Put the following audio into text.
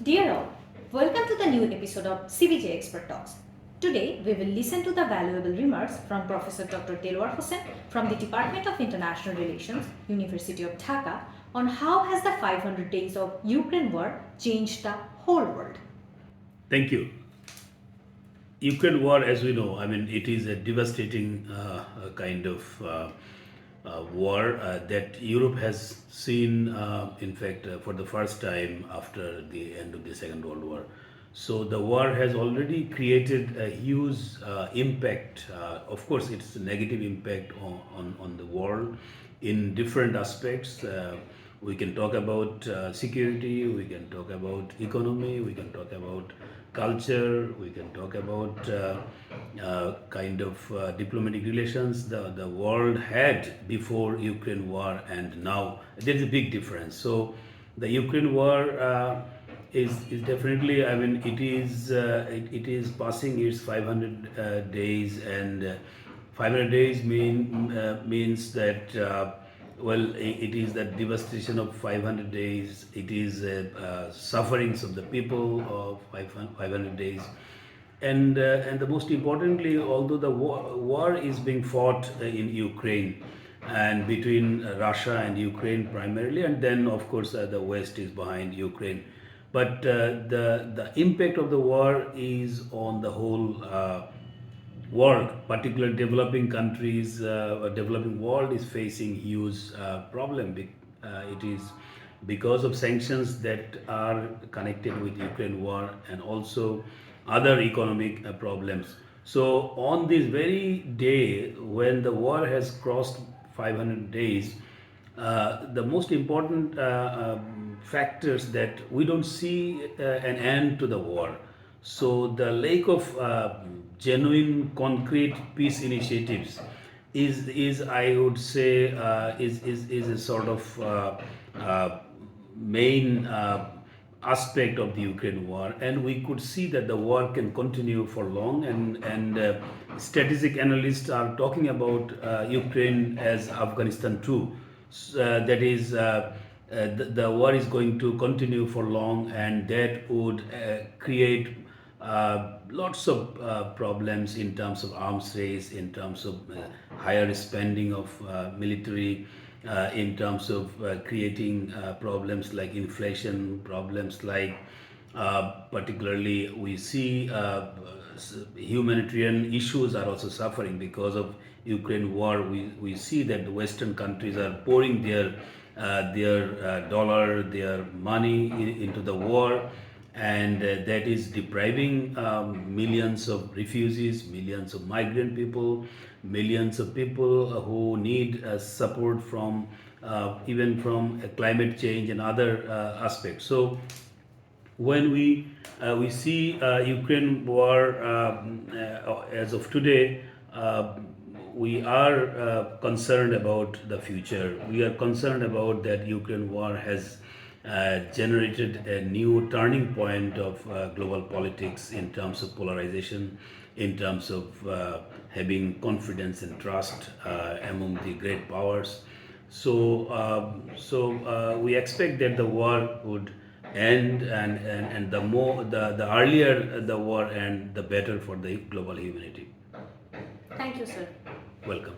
Dear all, welcome to the new episode of CBGA Expert Talks. Today, we will listen to the valuable remarks from Professor Dr. Delwar Hossain from the Department of International Relations, University of Dhaka, on how has the 500 days of Ukraine war changed the whole world. Thank you. Ukraine war, as we know, it is a devastating kind of war that Europe has seen, in fact, for the first time after the end of the Second World War. So the war has already created a huge impact. Of course, it's a negative impact on the world in different aspects. We can talk about security, we can talk about economy, we can talk about culture, we can talk about kind of diplomatic relations the world had before Ukraine war and now. There is a big difference. So the Ukraine war is definitely, it is passing its 500 days, and 500 days means that it is the devastation of 500 days. It is sufferings of the people of 500 days, and the most importantly, although the war is being fought in Ukraine and between Russia and Ukraine primarily, and then of course the West is behind Ukraine. But the impact of the war is on the whole world, particularly developing countries, developing world is facing huge problem. It is because of sanctions that are connected with Ukraine war and also other economic problems. So on this very day when the war has crossed 500 days, the most important factors that we don't see an end to the war. So the lack of genuine, concrete peace initiatives is I would say is a sort of main aspect of the Ukraine war, and we could see that the war can continue for long. And strategic analysts are talking about Ukraine as Afghanistan too. That is. The war is going to continue for long, and that would create lots of problems in terms of arms race, in terms of higher spending of military, in terms of creating problems like inflation, problems like particularly we see humanitarian issues are also suffering because of Ukraine war. We see that the Western countries are pouring their dollar, their money into the war, and that is depriving millions of refugees, millions of migrant people, millions of people who need support from even from climate change and other aspects. So when we see Ukraine war as of today, we are concerned about the future. We are concerned about that Ukraine war has generated a new turning point of global politics in terms of polarization, in terms of having confidence and trust among the great powers. So we expect that the war would end, and the earlier the war end, the better for the global humanity. Thank you, sir. Welcome.